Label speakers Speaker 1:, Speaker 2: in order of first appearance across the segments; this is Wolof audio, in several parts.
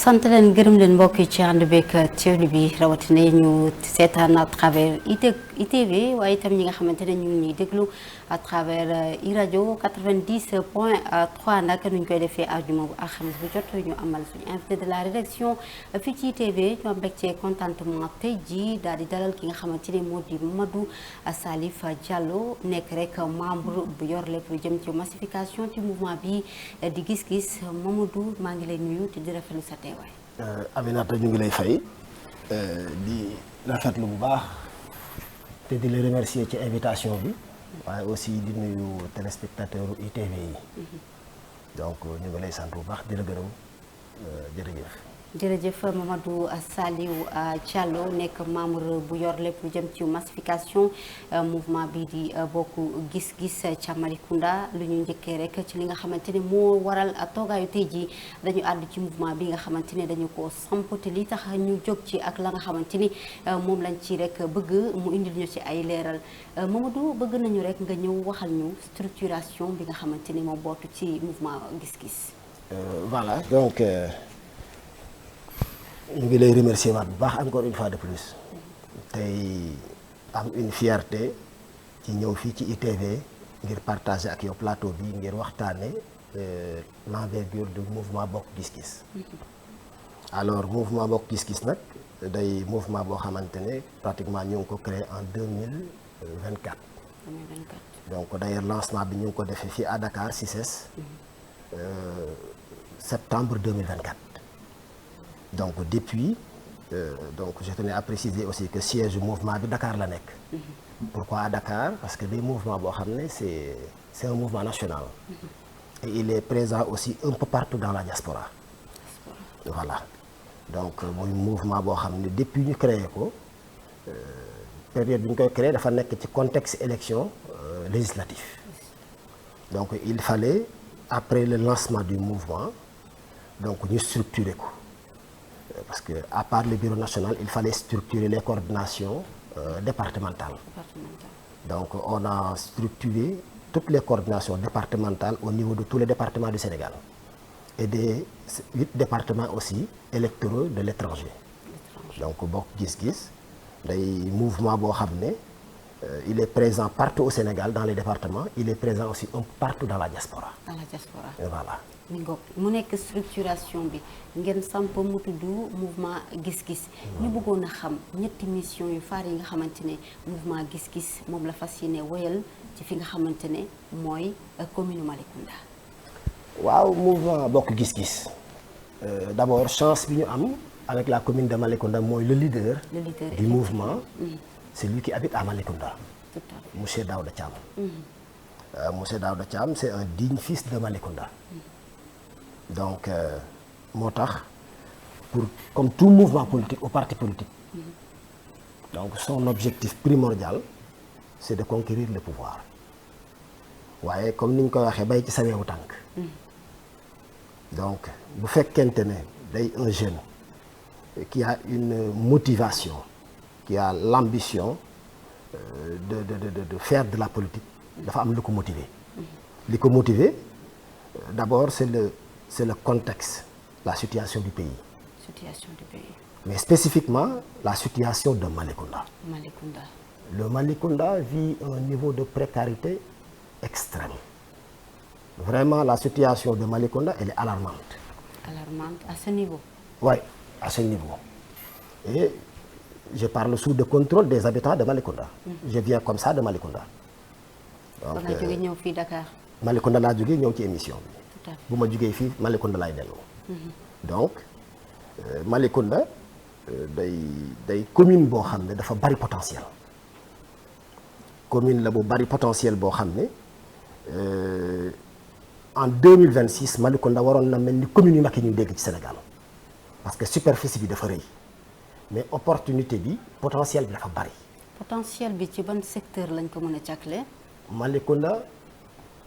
Speaker 1: sant leen gërëm leen mbokk yi ci ànd beeg teewlu bi rawatina ñu seetaan à travers ITV waaye itam ñi nga xamante ne ñu ngi ñuy déglu à travers iRadio 90.3 nag nuñ koy defee àjjuma bu alxames bu jot ñu amal suñu invité de la rédaction fii ci ITV ñu am mbégte contentement tey jii daal di dalal ki nga xamante ne moo di Mamadou Salif Diallo nekk rek membre bu yor lépp lu jëm ci massification ci mouvement bi di gis-gis Mamadou maa ngi lay nuyu te di rafetlu sa teewaay.
Speaker 2: Aminata ñu ngi lay fay di rafetlu bu baax te di la remercier ci invitation bi waaye aussi di nuyu téléspectateur ITV yi donc ñu ngi lay sant bu baax di la gërëm jërëjëf.
Speaker 1: jërëjëf Mamadou Salif Diallo nekk membre bu yor lépp lu jëm ci massification mouvement bi di bokk gis-gis ca Malicounda lu ñu njëkkee rek ci li nga xamante ne moo waral toogaayu tey jii dañu àddu ci mouvement bi nga xamante ne dañu ko samp te li tax ñu jóg ci ak la nga xamante ni moom lañ ci rek bëgg mu indil ñu ci ay leeral Mamadou bëgg nañu rek nga ñëw waxal ñu structuration bi nga xamante ni moo bootu ci mouvement gis-gis.
Speaker 2: Voilà donc. ñu ngi lay remercier waat bu baax encore une fois de plus tey am une fierté ci ñëw fii ci ITV ngir partager ak yow plateau bi ngir waxtaane l'envergure du mouvement bokk gis-gis alors mouvement bokk gis-gis nag day mouvement boo xamante ne pratiquement ñu ngi ko créé en 2024 donc d'ailleurs lancement bi ñu ngi ko defee fii à Dakar CICES septembre 2024 donc depuis donc je tenais à préciser aussi que siège du mouvement bi Dakar la nekk. Pourquoi à Dakar? Parce que des mouvements boo xam ne c'est un mouvement national. Et il est présent aussi un peu partout dans la diaspora. Voilà donc muy mouvement boo xam ne depuis ñu créé ko période bi ñu koy créé dafa nekk ci contexte élection législative. Donc il fallait après le lancement du mouvement donc ñu structurer ko. Parce que à part le bureau national il fallait structurer les coordinations départementales. Donc on a structuré toutes les coordinations départementales au niveau de tous les départements du Sénégal et des 8 départements aussi électoraux de l'étranger. Donc bokk gis-gis day mouvement boo xam ne il est présent partout au Sénégal dans les départements, il est présent aussi un peu partout dans la diaspora. Dans la diaspora. Et voilà.
Speaker 1: mu nekk structuration bi ngeen samp mu tudd mouvement gis-gis ñu bëggoon a xam ñetti mission yu faar yi nga xamante ne mouvement gis-gis moom la fas yéene woyal ci fi nga xamante ne mooy commune Malicounda.
Speaker 2: waaw mouvement bokk gis-gis d'abord chance bi ñu am avec la commune de Malicounda mooy le leader du mouvement c'est lui qui habite à Malicounda. Monsieur Daouda Thiam. Monsieur Daouda Thiam c'est un digne fils de Malicounda. Donc moo tax pour comme tout mouvement politique ou parti politique donc son objectif primordial c'est de conquérir le pouvoir waaye comme ni ñu koy waxee bay ci sa weewu tànk donc bu fekkente ne day un jeune qui a une motivation qui a l'ambition de faire de la politique dafa am lu ko motiver li ko motiver d'abord c'est le contexte, la situation du pays. Mais spécifiquement, la situation de Malicounda. Le Malicounda vit un niveau de précarité extrême. Vraiment, la situation de Malicounda, elle est alarmante.
Speaker 1: Alarmante à ce niveau?
Speaker 2: Oui, à ce niveau. Et je parle sous le contrôle des habitants de Malicounda. Je viens comme ça de Malicounda.
Speaker 1: Donc, nga jóge ñëw fii Dakar.
Speaker 2: Malicounda laa jóge ñëw ci émission bi. bu ma jugee fii Malicounda laay delloo. Donc Malicounda day commune boo xam ne dafa bari potentiel. Commune la bu bari potentiel boo xam ne en 2026 Malicounda waroon na mel ni commune yu mag yi ñu dégg ci Sénégal parce que superficie bi dafa rëy mais opportunité bi potentiel bi dafa bari.
Speaker 1: Potentiel bi ci ban secteur lañ ko mën a càkkle.
Speaker 2: Malicounda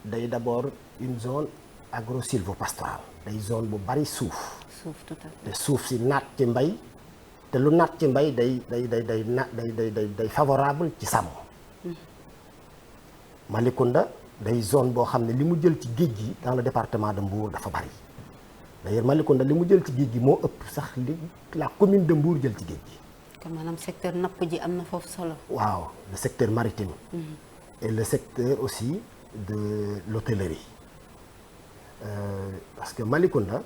Speaker 2: day d'abord une zone agro-sylvo-pastorale day zone bu bari suuf.
Speaker 1: Tout à fait.
Speaker 2: te suuf si naat ci mbay te lu naat ci mbay day favorable ci sàmm. Malicounda day zone boo xam ne li mu jël ci géej gi dans le département de Mbour dafa bari d'ailleurs Malicounda li mu jël ci géej gi moo ëpp sax li la commune de Mbour jël ci géej gi.
Speaker 1: kon maanaam secteur napp ji am na foofu solo.
Speaker 2: waaw le secteur maritime. et le secteur aussi de l'hôtellerie. Parce que Malicounda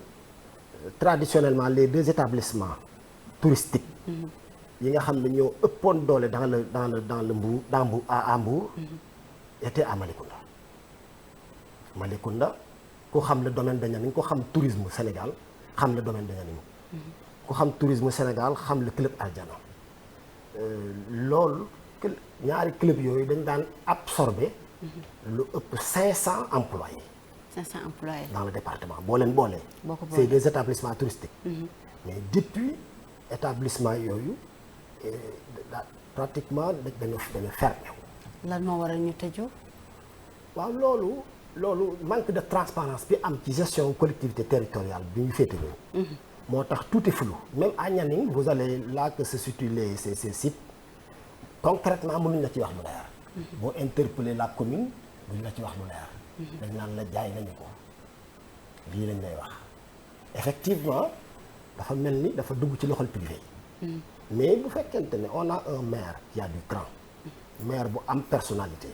Speaker 2: traditionnellement les 2 établissements touristiques. yi nga xam ne ñoo ëppoon doole dans le Mbour à Mbour. était à Malicounda. Malicounda ku xam le domaine de Nianing ku xam tourisme Sénégal xam le domaine de Nianing. ku xam tourisme Sénégal xam le club Aljana. loolu ñaari club yooyu dañ daan absorber lu ëpp 500 employés.
Speaker 1: 500 employés
Speaker 2: dans le département boo leen boolee. c'est des établissements touristiques. mais depuis établissement yooyu pratiquement dañu fermé.
Speaker 1: lan moo waral ñu tëju.
Speaker 2: waaw loolu manque de transparence bi am ci gestion collectivité territoriale bi ñu féete nii. moo tax tout est flou même à Nianing vous allez là que se situent ces sites concrètement mënuñ la ci wax lu leer. boo interpeller la commune duñ la ci wax lu leer. dañ naan la jaay nañu ko lii lañ lay wax effectivement dafa mel ni dafa dugg ci loxol privé yi. mais bu fekkente ne on a un maire qui a du cran. maire bu am personnalité.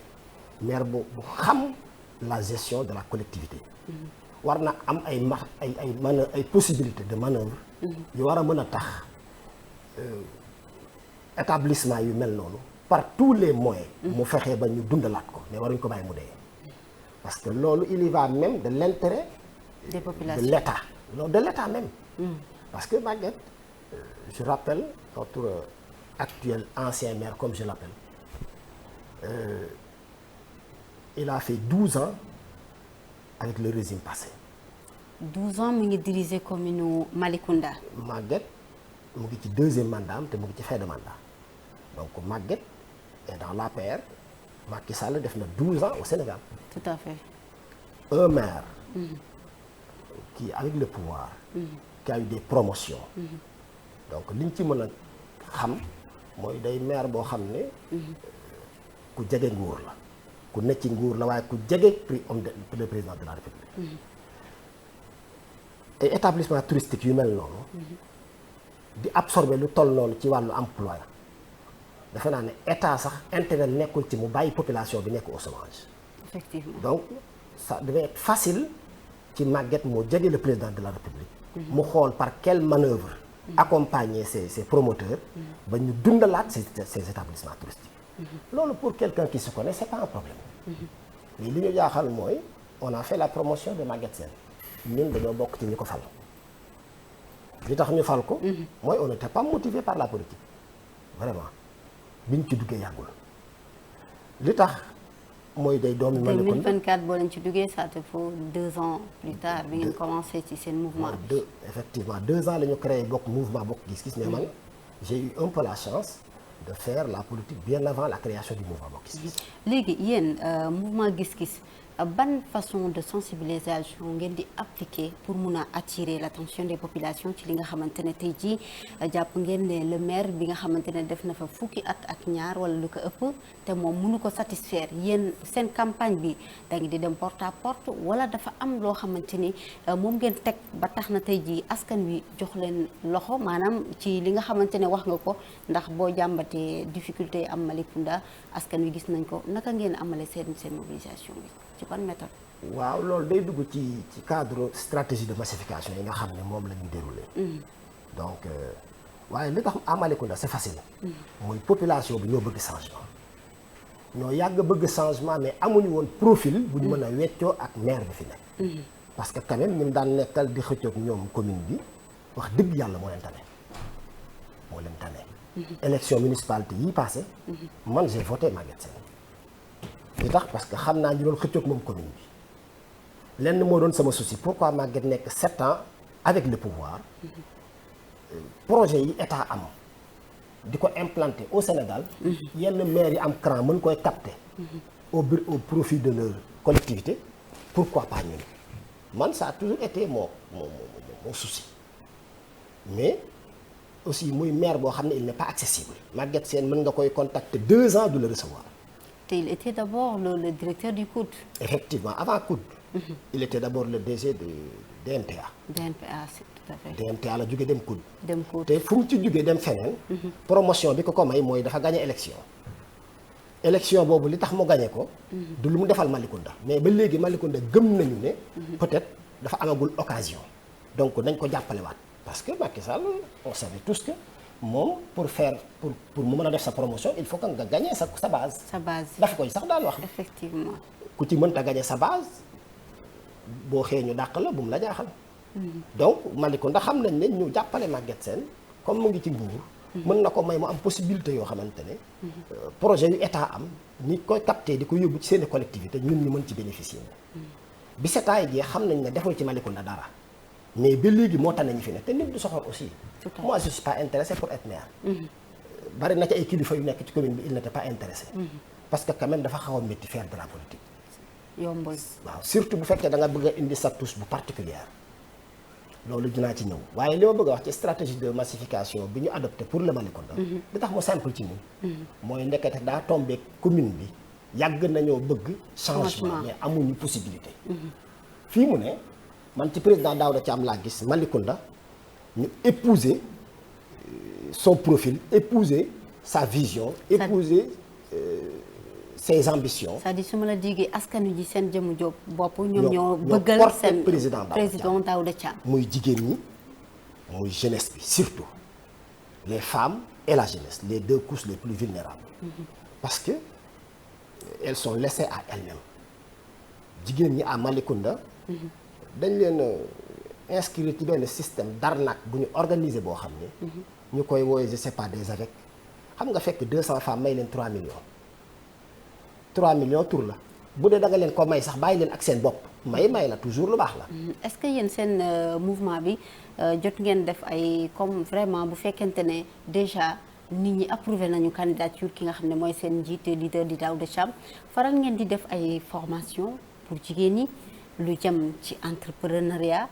Speaker 2: maire bu xam la gestion de la collectivité. war na am ay possibilités de manœuvre. yu war a mën a tax établissement yu mel noonu par tous les moyens. mu fexee ba ñu dundalaat ko mais waruñ ko bàyyi mu dee. parce que loolu il y va même de l'intérêt
Speaker 1: des populations
Speaker 2: de l'État non de l'État même. parce que Maguette je rappelle notre actuel ancien maire comme je l'appelle il a fait 12 ans avec le régime passé.
Speaker 1: 12 ans mu ngi diriger commune Malicounda.
Speaker 2: Maguette mu ngi ci 2e mandat am te mu ngi ci fin de mandat donc Maguette est dans l'APR. Macky Sall def na 12 ans au Sénégal.
Speaker 1: Tout à fait.
Speaker 2: Un maire qui avec le pouvoir qui a eu des promotions donc liñ ci mën a xam mooy day maire boo xam ne ku jege nguur la ku nekk ci nguur la waaye ku jege le président de la République et établissement touristique yu mel noonu di absorber lu toll noonu ci wàllu emploi defe naa ne état sax intérêt nekkul ci mu bàyyi population bi nekk au chômage.
Speaker 1: Effectivement.
Speaker 2: donc ça devait être facile ci Maguette moo jege le président de la République. mu xool par quelle manœuvre. accompagner ces promoteurs. ba ñu dundalaat ces établissements touristiques. loolu pour quelqu'un qui se connaît c'est pas un problème. mais li ñu jaaxal mooy on a fait la promotion de Maguette Sène ñun dañoo bokk ci ñi ko fal. li tax ñu fal ko. mooy on n'était pas motivé par la politique vraiment. biñ ci duggee yàggul li tax mooy day doomi Malicounda
Speaker 1: 2024 boo leen ci duggee ça te faut 2 ans plus tard bi ngeen commencé ci seen mouvement bi.
Speaker 2: effectivement 2 ans la ñu créé bokk mouvement bokk gis-gis mais man j'ai eu un peu la chance de faire la politique bien avant la création du mouvement bokk gis-gis.
Speaker 1: léegi yéen mouvement gis-gis ban façon de sensibilisation ngeen di appliquer pour mun a attirer l'attention des populations ci li nga xamante ne tey jii jàpp ngeen ne le maire bi nga xamante ne def na fa fukki at ak ñaar wala lu ko ëpp te moom mënu ko satisfaire yéen seen campagne bi da ngeen di dem porte à porte wala dafa am loo xamante ni moom ngeen teg ba tax na tey jii askan wi jox leen loxo maanaam ci li nga xamante ne wax nga ko ndax boo jàmbatee difficulté yi am Malicounda askan wi gis nañ ko naka ngeen amale seen mobilisation bi. ci ban méthode.
Speaker 2: waaw loolu day dugg ci cadre stratégie de massification yi nga xam ne moom la ñu déroulé. donc waaye li tax à Malicounda c'est facile. mooy population bi ñoo bëgg changement. ñoo yàgg bëgg changement mais amuñu woon profil bu ñu mën a weccoo ak maire bi fi nekk. parce que quand même ñun daan nekkal di xëccoog ñoom commune bi wax dëgg yàlla moo leen tane. élection municipalité yi passé man j'ai voté Maguette Sène. li tax parce que xam naa ñu doon xëccoog moom commune bi lenn moo doon sama souci pourquoi Maguette nekk 7 ans avec le pouvoir projet yi état am di ko implanter au Sénégal yenn maires yi am cran mën koy capter au profit de leur collectivité pourquoi pas ñun man ça a toujours été mon souci mais aussi muy maire boo xam ne il n'est pas accessible Maguette Sène mën nga koy contacter 2 ans du la recevoir
Speaker 1: te il était d'abord le directeur du COUD.
Speaker 2: Effectivement, avant COUD. Il était d'abord le DG de DNTA.
Speaker 1: DNPA, c'est tout à fait.
Speaker 2: DNTA la jóge dem COUD.
Speaker 1: dem COUD
Speaker 2: te fu mu ci jógee dem feneen. promotion bi ko may mooy dafa gagné élection. élection boobu li tax mu gagné ko. du lu mu defal Malicounda mais ba léegi Malicounda gëm nañu ne. peut-être dafa amagul occasion. donc nañ ko jàppalewaat parce que Macky Sall on savait tous que moom pour mu mën a def sa promotion il faut que nga gagné sa base.
Speaker 1: sa base
Speaker 2: dafa koy sax daan wax.
Speaker 1: effectivement.
Speaker 2: ku ci mënta gagné sa base boo xëyee ñu dàq la bu mu la jaaxal. donc Malicounda xam nañ ne ñu jàppale Maguette Sène comme mu ngi ci nguur. mën na ko may mu am possibilité yoo xamante ne. projet yu état am ni koy capté di ko yóbbu ci seeni collectivité ñun ñu mën ci bénéficier bi setaay jii xam nañ ne deful ci Malicounda dara mais ba léegi moo tane ñu fi ne te nit du soxor aussi. moi je suis pas intéressé pour être maire. bari na ci ay kilifa yu nekk ci commune bi il n'était pas intéressé. parce que quand même dafa xaw a métti faire de la politique.
Speaker 1: yombul.
Speaker 2: waaw surtout bu fekkee da nga bëgg a indi sa touche bu particulière loolu dinaa ci ñëw waaye li ma bëgg a wax ci stratégie de massification bi ñu adopté pour le Malicounda. li tax mu simple ci ñun. mooy ndekete daa tombé commune bi yàgg nañoo bëgg. changement mais amuñu possibilité. fii mu ne man ci président Daouda Thiam laa gis Malicounda ñu épouser son profil épouser sa vision. épouser ses ambitions.
Speaker 1: c'est-à-dire su ma la déggee askanu ji seen jëmu jóg bopp ñoom ñoo bëggal seen président Daouda Thiam
Speaker 2: muy jigéen ñi muy jeunesse bi surtout les femmes et la jeunesse les deux couches les plus vulnérables. parce que elles sont laissées à elles-mêmes jigéen ñi à Malicounda. dañ leen inscrire ci benn système d'arnaque bu ñu organiser boo xam ne. ñu koy wooye je sais pas des avec xam nga fekk 200 femmes may leen 3 millions. 3 millions tur la bu dee da nga leen ko may sax bàyyi leen ak seen bopp may la toujours lu baax la.
Speaker 1: est-ce que yéen seen mouvement bi jot ngeen def ay comme vraiment bu fekkente ne déjà nit ñi approuvé nañu candidature ki nga xam ne mooy seen njiit leader di Daouda Thiam faral ngeen di def ay formation pour jigéen ñi lu jëm ci entrepreneuriat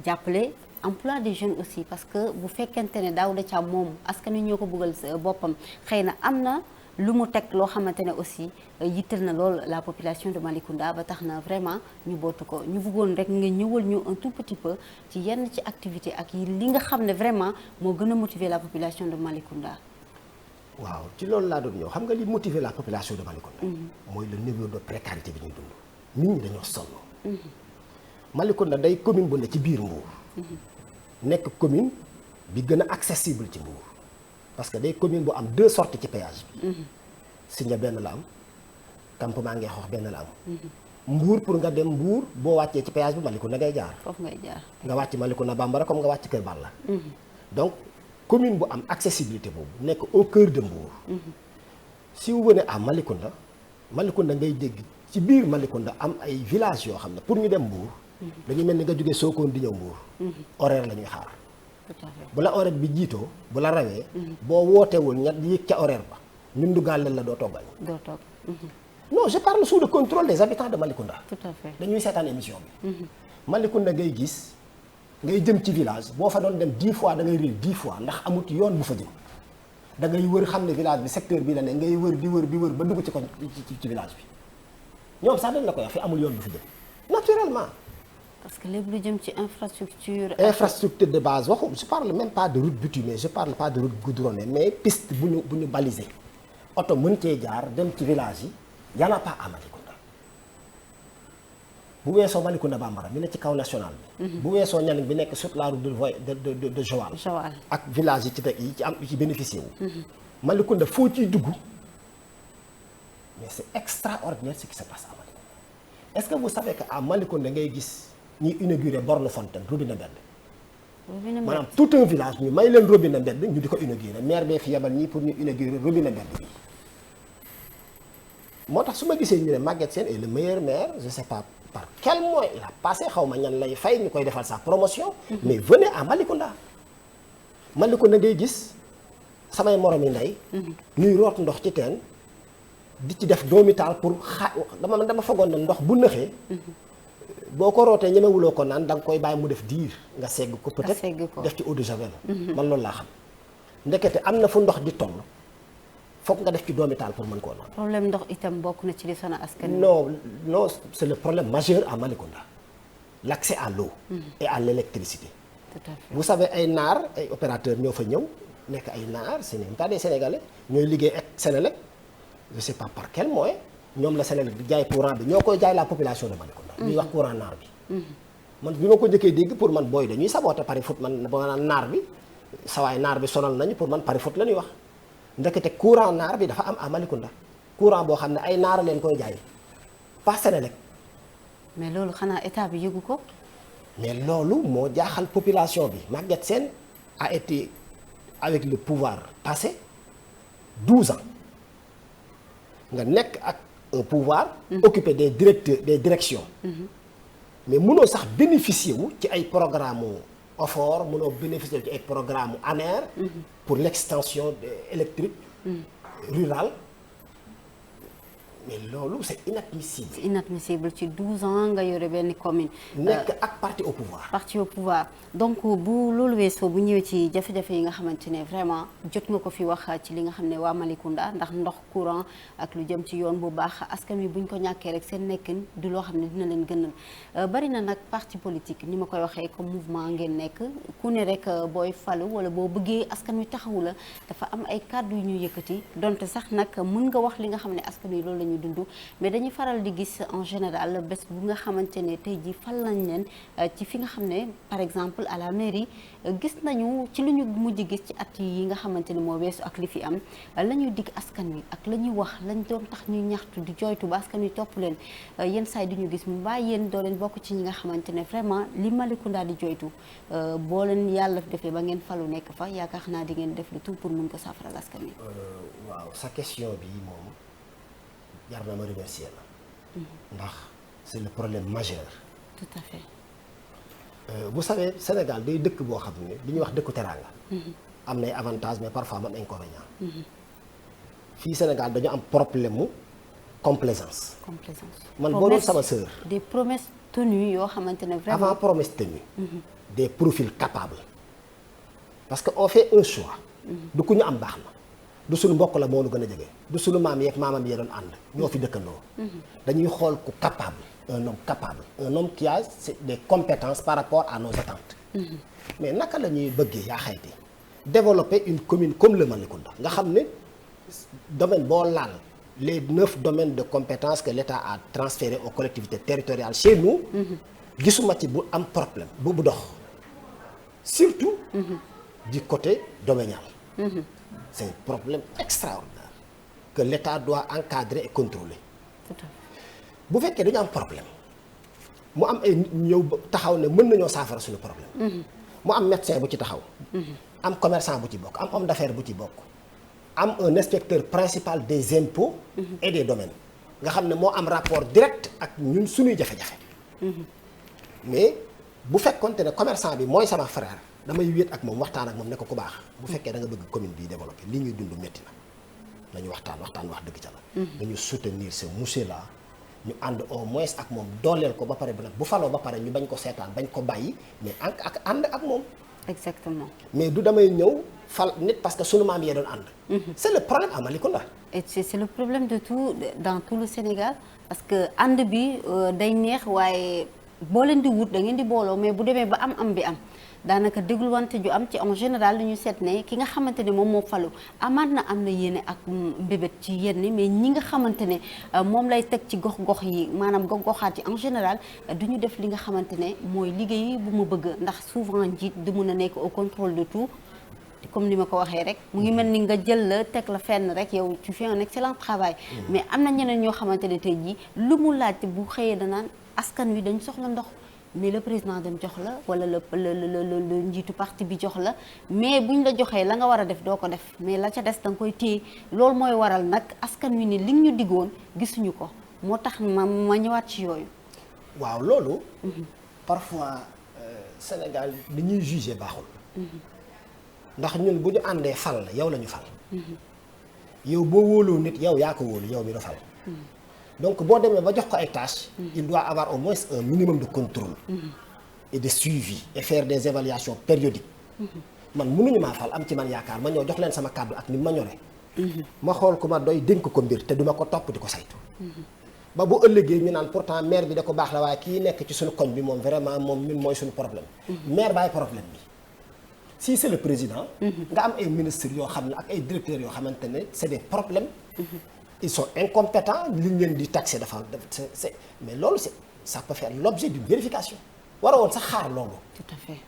Speaker 1: jàppale emploi des jeunes aussi parce que bu fekkente ne Daouda Thiam moom askan wi ñoo ko bëggal boppam xëy na am na. lu mu teg loo xamante ne aussi yittal na lool la population de Malicounda ba tax na vraiment ñu bootu ko ñu bëggoon rek nga ñëwal ñu un tout petit peu ci yenn ci activité ak li nga xam ne vraiment moo gën a motiver la population de Malicounda.
Speaker 2: waaw ci loolu laa doon ñëw xam nga li motiver la population de Malicounda. mooy le niveau de précarité bi ñuy dund. nit ñi dañoo sonn. Malicounda day commune bu ne ci biir Mbour. nekk commune bi gën a accessible ci Mbour. parce que day commune bu am 2 sorties ci péage bi. Sindia benn la am campement Ngexox benn la am. Mbour pour nga dem Mbour boo wàccee ci péage bi Malicounda ngay jaar.
Speaker 1: foofu ngay jaar
Speaker 2: nga wàcc Malicounda Bambara comme nga wàcc Kër Balla. donc commune bu am accessibilité boobu nekk au cœur de Mbour. si vous venez à Malicounda ngay dégg ci biir Malicounda am ay villages yoo xam ne pour ñu dem Mbour. dañuy mel ni nga jógee Sokone di ñëw Mbour. horaire la ñuy xaar. bu la horaire bi jiitoo bu la rawee. boo wootewul ña yëg ca horaire ba ñun dugal leen la doo toggal.
Speaker 1: doo togg.
Speaker 2: non je parle sous le contrôle des habitants de Malicounda.
Speaker 1: tout à fait
Speaker 2: dañuy seetaan émission bi. Malicounda ngay gis ngay jëm ci village boo fa doon dem 10 fois da ngay réer 10 fois ndax amut yoon bu fa jëm da ngay wër xam ne village bi secteur bi la ne ngay wër di wër ba dugg ci village bi ñoom sax dañ la koy wax fi amul yoon bu fa jëm naturellement.
Speaker 1: parce que lépp lu jëm ci
Speaker 2: infrastructure de base waxu je parle même pas de route bitumée je parle pas de route goudronnée mais piste bu ñu balisé oto mën cee jaar dem ci village yi y en a pas à Malicounda bu weesoo Malicounda Bambara bi ne ci kaw national bi. bu weesoo Nianing bi nekk sur la route de Joal. ak village yi ci teg yi ci am ci bénéficié wu. Malicounda foo ciy dugg mais c'est extraordinaire ce qui se passe à Malicounda est-ce que vous savez que à Malicounda ngay gis. ñuy inauguré borne fontaine robinet mbedd. maanaam tout un village ñu may leen robinet mbedd ñu di ko inauguré maire bee fi yebal ñii pour ñu inaugurer robinet mbedd bi. moo tax su ma gisee ñu ne Maguette Sène est le meilleur maire je sais pas par quel moyen il a passé xaw ma ñan lay fay ñu koy defal sa promotion. mais venez à Malicounda. Malicounda ngay gis samay moromi ndey. ñuy root ndox ci teen di ci def doomital pour dama fogoon na ndox bu nëxee. boo ko rootee ñemewuloo ko naan da nga koy bàyyi mu def diir nga segg ko peut-être def ci eau de javel. man loolu laa xam ndekete am na fu ndox di toll foog nga def ci doomi taal pour mën koo naan.
Speaker 1: problème ndox itam bokk na ci li sonal askan wi.
Speaker 2: non c'est le problème majeur à Malicounda l'accès à l'eau et à l'électricité.
Speaker 1: Tout à fait.
Speaker 2: Vous savez ay naar ay opérateurs ñoo fa ñëw nekk ay naar ce n'est pas des Sénégalais ñooy liggéey ak Sénélec je sais pas par quel moyen ñoom la Sénélec di jaay courant bi ñoo koy jaay la population de Malicounda. ñuy wax courant naar bi. man bi ma ko njëkkee dégg pour man booy dañuy saboter pari foot man ba naan naar bi sawaay naar bi sonal nañu pour man pari foot la ñuy wax ndekete courant naar bi dafa am à Malicounda courant boo xam ne ay naar leen koy jaay pas Sénélec.
Speaker 1: mais loolu xanaa état bi yëgu ko.
Speaker 2: mais loolu moo jaaxal population bi Maguette Sène a été avec le pouvoir passé 12 ans nga nekk ak un pouvoir occupé des directions mais mënoo sax bénéficier wu ci ay programme OFOR mënoo bénéficier wu ci ay programme ANER pour l'extension électrique rurale mais loolu c'est inadmissible.
Speaker 1: c'est inadmissible ci 12 ans nga yore benn commune.
Speaker 2: nekk ak parti au pouvoir.
Speaker 1: parti au pouvoir donc bu loolu weesoo bu ñëwee ci jafe-jafe yi nga xamante ne vraiment jot nga ko fi wax ci li nga xam ne waa Malicounda ndax ndox courant ak lu jëm ci yoon bu baax askan wi buñ ko ñàkkee rek seen nekkin du loo xam ne dina leen gënal bari na nag parti politique ni ma koy waxee comme mouvement ngeen nekk ku ne rek booy falu wala boo bëggee askan wi taxawu la dafa am ay kàddu yu ñu yëkkati donte sax nag mën nga wax li nga xam ne askan wi loolu la ñu dund mais dañuy faral di gis en général bés bu nga xamante ne tey jii fal nañ leen ci fi nga xam ne par exemple à la mairie gis nañu ci lu ñu mujj gis ci at yi nga xamante ne moo weesu ak li fi am la ñuy dig askan wi ak la ñuy wax lañ doon tax ñuy ñaxtu di jooytu ba askan wi topp leen yenn saa yi duñu gis mu bàyyi yéen doo leen bokk ci ñi nga xamante ne vraiment li Malicounda di jooytu boo leen yàlla defee ba ngeen falu nekk fa yaakaar naa di ngeen def le tout pour mun ko saafara askan wi.
Speaker 2: waaw sa question bi moom jar na ma remercier la ndax c'est le problème majeur.
Speaker 1: tout à fait.
Speaker 2: Vous savez Sénégal day dëkk boo xam ne li ñuy wax dëkku teraanga. am nay avantages mais parfois am inconvénients. fii Sénégal dañu am problème mu complaisance. man boo doon sama sœur.
Speaker 1: des promesses tenues yoo xamante ne vraiment.
Speaker 2: avant promesse tenue. des profils capables. parce que on fait un choix. du ku ñu am baax na. du suñu mbokk la moo nu gën a jege. du suñu maam yeeg maamam yee doon ànd. ñoo fi dëkkandoo. dañuy xool ku capable. un homme capable. un homme qui a des compétences par rapport à nos attentes. mais naka la ñuy bëggee yaa xayti développer une commune comme le Malicounda nga xam ne domaine boo laal les 9 domaines de compétences que l'État a transférés aux collectivités territoriales chez nous. gisuma ci bu am problème bu dox. surtout. du côté domanial. c'est un problème extraordinaire que l'État doit encadrer et contrôler. bu fekkee dañu am problème mu am ay nit ñëw taxaw ne mën nañoo saafara suñu problème. mu am médecin bu ci taxaw. am commerçant bu ci bokk am homme d'affaires bu ci bokk. am un inspecteur principal des impôts. et des domaines nga xam ne moo am rapport direct ak ñun suñuy jafe-jafe. mais bu fekkonte ne commerçant bi mooy sama frère damay wéet ak moom waxtaan ak moom ne ko ku baax. bu fekkee da nga bëgg commune bii développé li ñuy dund métti na nañu waxtaan wax dëgg ca la. dañu soutenir ce monsieur là. ñu ànd au moins ak moom dooleel ko ba pare bi nag bu faloo ba pare ñu bañ ko seetaan bañ ko bàyyi mais ak ànd ak moom.
Speaker 1: exactement.
Speaker 2: mais du damay ñëw fal nit parce que sunu maam yee doon ànd. c'est le problème à Malicounda.
Speaker 1: et c'est le problème de tout dans tout le Sénégal parce que ànd bi day neex waaye boo leen di wut da ngeen di booloo mais bu demee ba am bi am. daanaka dégluwante ju am ci en général lu ñu seet ne ki nga xamante ne moom moo falu amaat na am na yéene ak mbébét ci yenn mais ñi nga xamante ne moom lay teg ci gox-gox yi maanaam gox-goxaat yi en général du ñu def li nga xamante ne mooy liggéey bu ma bëgg ndax souvent njiit du mun a nekk au contrôle de tout comme ni ma ko waxee rek mu ngi mel ni nga jël la teg la fenn rek yow tu fais un excellent travail mais am na ñeneen ñoo xamante ne tey jii lu mu laaj bu xëyee danaan askan wi dañ soxla ndox mais le président dem jox la wala le njiitu parti bi jox la mais buñ la joxee la nga war a def doo ko def mais la ca des da nga koy téye loolu mooy waral nag askan wi ni li ñu diggoon gisuñu ko moo tax ma ñëwaat ci yooyu.
Speaker 2: waaw loolu. parfois Sénégal li ñuy juger baaxul. ndax ñun bu ñu àndee fal la yow la ñu fal. yow boo wóoloo nit yow yaa ko wóolu yow mi la fal. donc boo demee ba jox ko ay tâches. il doit avoir au moins un minimum de contrôle. et de suivi et faire des évaluations périodiques. man mënuñu maa fal am ci man yaakaar ma ñëw jox leen sama kàddu ak ni ma ñore ma xool ku ma doy dénk ko mbir te duma ko topp di ko saytu. ba bu ëllëgee ñu naan pourtant maire bi da ko baax la waaye kii nekk ci suñu koñ bi moom vraiment moom ñun mooy suñu problème. maire baay problème bi. si c'est le président. nga am ay ministres yoo xam ne ak ay directeurs yoo xamante ne c'est des problèmes. ils sont incompétents li ñu leen di taxer dafa c'est mais loolu ça peut faire l'objet d'une vérification. war a woon sax xaar loolu.
Speaker 1: tout à fait.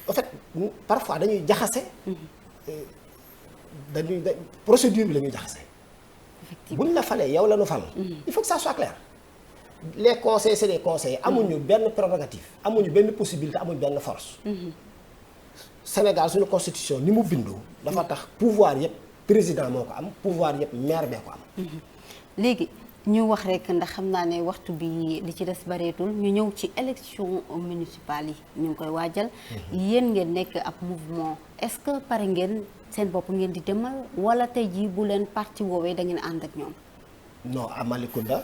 Speaker 2: en fait parfois dañuy jaxase. procédure bi la ñuy jaxase.
Speaker 1: effectivement
Speaker 2: buñ la falee yow la ñu fal. il faut que ça soit clair. les conseils c'est des conseils amuñu benn prérogative amuñu benn possibilité amuñu benn force. Sénégal suñu constitution ni mu bindoo. dafa tax pouvoir yëpp président moo ko am pouvoir yëpp maire bee ko am.
Speaker 1: léegi ñu wax rek ndax xam naa ne waxtu bi li ci des bareetul ñu ñëw ci élection municipale yi ñu ngi koy waajal. yéen ngeen nekk ab mouvement est-ce que pare ngeen seen bopp ngeen di demal wala tey jii bu leen parti woowee da ngeen ànd ak ñoom.
Speaker 2: non à Malicounda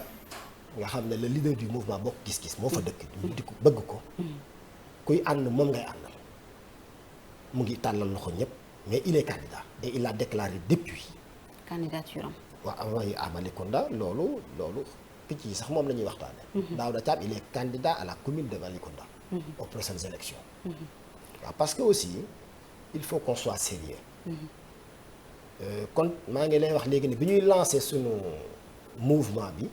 Speaker 2: nga xam ne le leader du mouvement Bokk Gis Gis moo fa dëkk. ñu di ko bëgg ko. kuy ànd moom ngay àndal. mu ngi tàllal loxo ñëpp mais il est candidat et il a déclaré depuis.
Speaker 1: candidature am.
Speaker 2: waaw waaye à Malicounda loolu picc yi sax moom la ñuy waxtaane Daouda Thiam il est candidat à la commune de Malicounda. aux prochaines élections. waaw parce que aussi il faut qu'on soit sérieux. kon maa ngi lay wax léegi ne bi ñuy lancé sunu mouvement bi.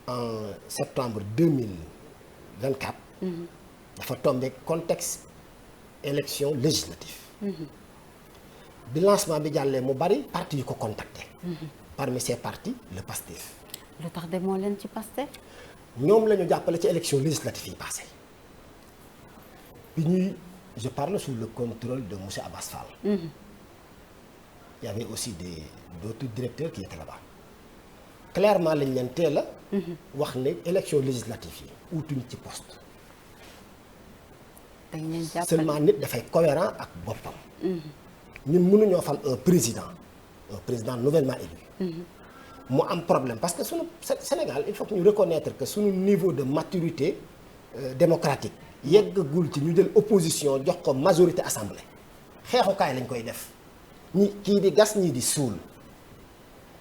Speaker 2: en septembre 2024. dafa tombé contexte élection législative. bi lancement bi jàllee mu bari parti yu ko contacté. parmi ces partis le PASTEF.
Speaker 1: lu tax demoo leen ci PASTEF.
Speaker 2: ñoom la ñu jàppale ci élection législative yi passé bi ñuy je parle sous le contrôle de monsieur Abass Fall. Il y avait aussi d'autres directeurs qui étaient là-bas. clairement lañ leen teel a. wax ne élection législative yi utuñ ci poste.
Speaker 1: dañ leen jàppale
Speaker 2: seulement nit dafay cohérent ak boppam. ñun mënuñoo fal un président nouvellement élu. mu am problème parce que sunu Sénégal il faut que ñu reconnaître que suñu niveau de maturité démocratique yeggagul ci ñu jël opposition jox ko majorité assemblée xeexukaay lañ koy def ñi kii di gas ñii di suul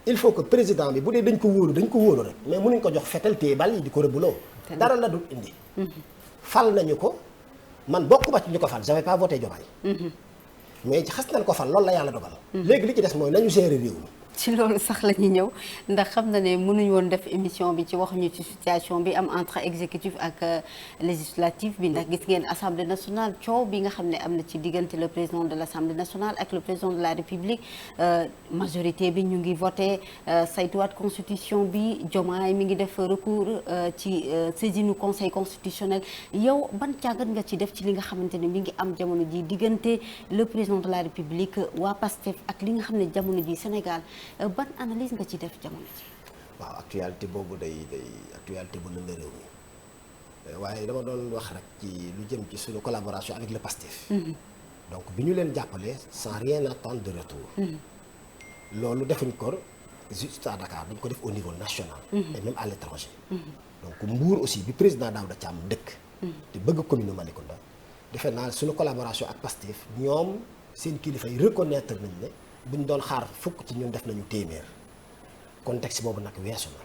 Speaker 2: il faut que président bi bu dee dañ ko wóolu rek mais mënuñ ko jox fetal téye bal yi di ko rëbbuloo dara la dul indi. fal nañu ko man bokkuma ci ñu ko fal j'avais pas voté Diomaye. mais xas nañ ko fal loolu la yàlla dogal. léegi li ci des mooy nañu gérer réew mi.
Speaker 1: ci loolu sax la ñuy ñëw ndax xam na ne mënuñ woon def émission bi ci waxuñu ci situation bi am entre exécutif ak législatif bi ndax gis ngeen assemblée nationale coow bi nga xam ne am na ci diggante le président de l' assemblée nationale ak le président de la république majorité bi ñu ngi voté saytuwaat constitution bi Diomaye mi ngi def recours ci saisine conseil constitutionnel yow ban jàngat nga ci def ci li nga xamante ne mi ngi am jamono ji diggante le président de la république waa PASTEF ak li nga xam ne jamono ji Sénégal. ban analyse nga ci def jamono ji.
Speaker 2: waaw actualité boobu day actualité bu lënd réew mi waaye dama doon wax rek ci lu jëm ci suñu collaboration avec le PASTEF. donc bi ñu leen jàppale sans rien attendre de retour. loolu defuñ ko juste à Dakar dañ ko def au niveau national. et même à l'étranger. donc Mbour aussi bi président Daouda Thiam dëkk. te bëgg commune Malicounda defe naa suñu collaboration ak PASTEF ñoom seen kilifa yi reconnaître nañ ne. bu ñu doon xaar fukk ci ñun def nañu téeméer contexte boobu nag weesu na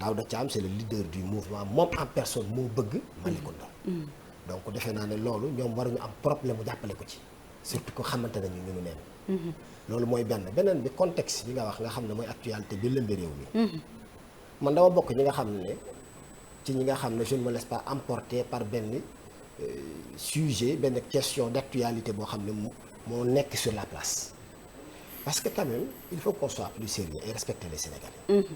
Speaker 2: Daouda Thiam c'est le leader du mouvement moom en personne moo bëgg Malicounda. donc defe naa ne loolu ñoom waruñu am problème mu jàppale ko ci surtout ko xamante nañu ñu neen. loolu mooy beneen bi contexte bi nga wax nga xam ne mooy actualité bi lëmbi réew mi. man dama bokk ñi nga xam ne je ne me laisse pas emporter par benn sujet benn question d'actualité boo xam ne moo nekk sur la place. Parce que quand même, il faut qu'on soit plus sérieux et respecter les Sénégalais.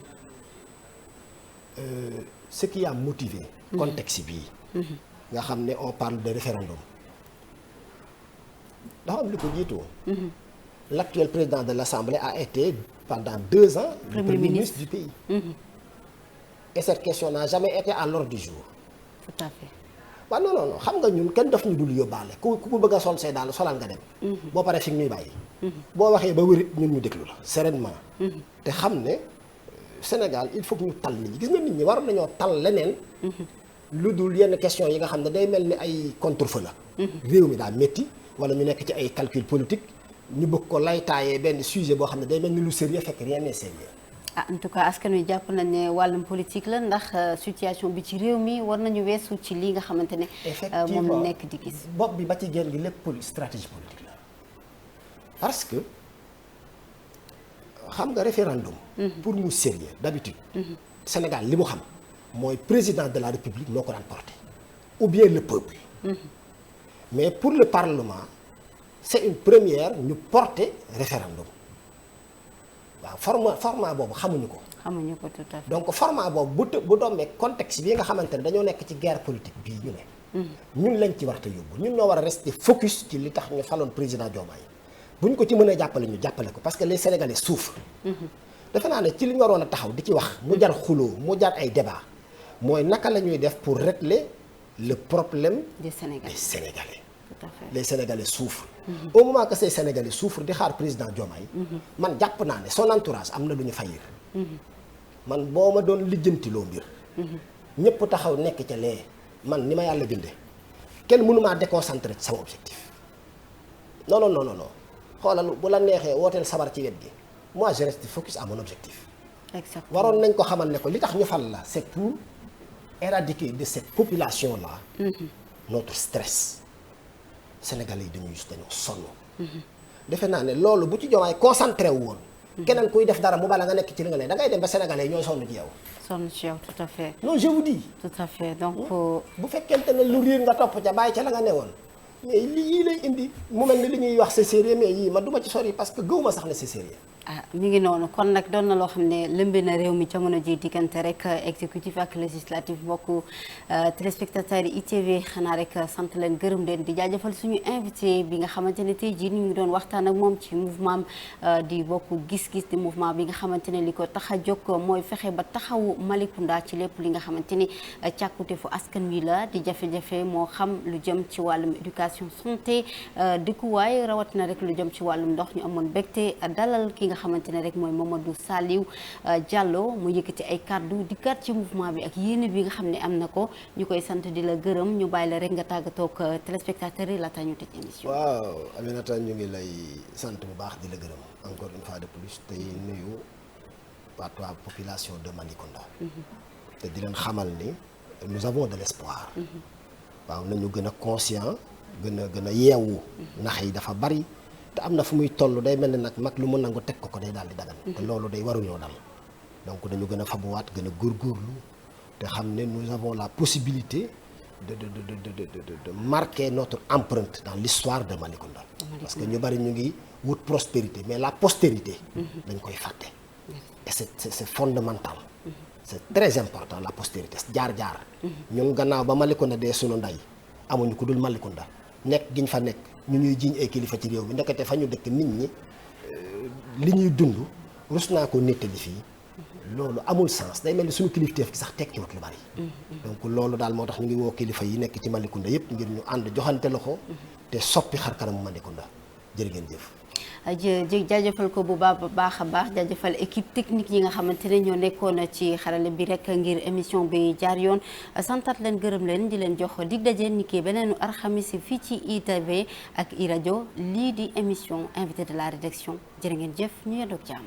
Speaker 2: Ce qui a motivé contexte bii nga xam ne on parle de référendum dafa am li ko jiitu. L'actuel président de l'Assemblée a été pendant 2 ans le premier ministre du pays. Et cette question n'a jamais été à l'ordre du jour.
Speaker 1: Tout à fait.
Speaker 2: waaw non xam nga ñun kenn daf ñu dul yóbbaale ku bëgg a sol say daal solal nga dem. boo paree fi ñuy bàyyi. boo waxee ba wërit ñun ñu déglu la sereinement. te xam ne Sénégal il faut que ñu tal nit ñi gis nga nit ñi waroon nañoo tal leneen. lu dul yenn question yi nga xam ne day mel ni ay contre-feu la. réew mi daa métti wala ñu nekk ci ay calcul politique ñu bëgg ko laytaayee benn sujet boo xam ne day mel ni lu sérieux fekk rien n'est sérieux.
Speaker 1: En tout cas askan wi jàpp nañ ne wàllum politique la ndax situation bi ci réew mi war nañu weesu ci li nga xamante ne.
Speaker 2: effectivement
Speaker 1: moom nekk di gis.
Speaker 2: bopp bi ba ci génn gi lépp stratégie politique la parce que xam nga référendum. pour mu sérieux d'habitude. Sénégal li mu xam mooy président de la République moo ko daan porté ou bien le peuple. mais pour le Parlement c'est une première ñu porter référendum. waaw format boobu xamuñu ko.
Speaker 1: xamuñu ko tout à fait.
Speaker 2: donc format boobu bu doomee contexte bi nga xamante ne dañoo nekk ci guerre politique bii ñu ne. ñun lañ ci war a yóbbu ñun ñoo war a rester focus ci li tax ñu faloon président Diomaye bu ñu ko ci mënee jàppale ñu jàppale ko parce que les Sénégalais souffrent. defe naa ne ci li ñu waroon a taxaw di ci wax mu jar xuloo mu jar ay débat mooy naka la ñuy def pour régler le problème
Speaker 1: des Sénégalais. Tout à fait.
Speaker 2: Les Sénégalais souffrent. Au moment que ces Sénégalais souffrent di xaar président Diomaye. man jàpp naa ne son entourage am na lu ñu fayir. man boo ma doon lijjantiloo mbir. ñëpp taxaw nekk ca lee man ni ma yàlla bindee kenn mënu maa déconcentré ci sama objectif. non xoolal bu la neexee wooteel sabar ci wet gi moi je reste focus à mon objectif.
Speaker 1: Exactement.
Speaker 2: waroon nañ ko xamal ne ko li tax ñu fal la c'est pour éradiquer de cette population là. notre stress. Sénégalais yi dañoo sonn. defe naa ne loolu bu ci Diomaye concentré wu woon. keneen kuy def dara mu bala nga nekk ci li nga ne da ngay dem ba Sénégalais yi ñooy sonn ci yow.
Speaker 1: sonn ci yow tout à fait.
Speaker 2: non je vous dis.
Speaker 1: tout à fait donc.
Speaker 2: bu fekkente ne lu riir nga topp ca bàyyi ca la nga newoon mais lii lay indi mu mel ni li ñuy wax c'est sérieux mais yii man du ma ci sori parce que gëwuma sax ne c'est sérieux.
Speaker 1: mi ngi noonu kon nag doon na loo xam ne lëmbe na réew mi jamono ji diggante rek exécutif ak législatif mbokku téléspectateurs yi ITV xanaa rek sant leen gërëm leen di jaajëfal suñu invité bi nga xamante ne tey jii ñu ngi doon waxtaan ak moom ci mouvement di bokk gis-gis di mouvement bi nga xamante ne li ko tax a jóg mooy fexe ba taxawu Malicounda ci lépp li nga xamante ni càkkute fu askan wi la di jafe-jafe moo xam lu jëm ci wàllum éducation santé dëkkuwaay rawatina rek lu jëm ci wàllum ndox ñu amoon mbégte dalal ki nga xamante ne rek mooy Mamadou Saliou Diallo mu yëkkati ay kàddu di kat ci mouvement bi ak yéene bi nga xam ne am na ko ñu koy sant di la gërëm ñu bàyyi la rek nga tàggatoo ak téléspectateurs yi laata ñu tëj émission.
Speaker 2: waaw Aminata ñu ngi lay sant bu baax di la gërëm encore une fois de plus tey nuyu waa population de Malicounda. te di leen xamal ni nous avons de l'espoir. waaw nañu gën a conscient gën a yeewu. nax yi dafa bari. te am na fu muy toll day mel ni nag mag lu mu nangu teg ko day daal di dagan. te loolu day waruñoo dal. donc dañu gën a fabuwaat gën a góorgóorlu te xam ne nous avons la possibilité de marquer notre empreinte dans l'histoire de Malicounda. parce que ñu bari ñu ngi wut prospérité mais la postérité. dañ koy fàtte. et c'est fondamental. c'est très important la postérité jaar-jaar. ñun gannaaw ba Malicounda dee sunu ndey amuñu ko dul Malicounda nekk giñ fa nekk. ñu ñuy jiiñ ay kilifa ci réew mi ndekete fa ñu dëkk nit ñi li ñuy dund rus naa ko nettali fii loolu amul sens day mel ni suñu kilifteef gi sax tekkiwut lu bari. donc loolu daal moo tax ñu ngi woo kilifa yi nekk ci Malicounda yépp ngir ñu ànd joxante loxo te soppi xar kanamu Malicounda jërë ngeen jëf.
Speaker 1: jaajëfal ko bu baax a baax jaajëfal équipe technique yi nga xamante ne ñoo nekkoon ci xarale bi rek ngir émission bi jaar yoon santat leen gërëm leen di leen jox dig daje ni ki beneenu alxamis fii ci ITV ak iRadio lii di émission invité de la rédaction jërë ngeen jëf ñu yendoog jàmm.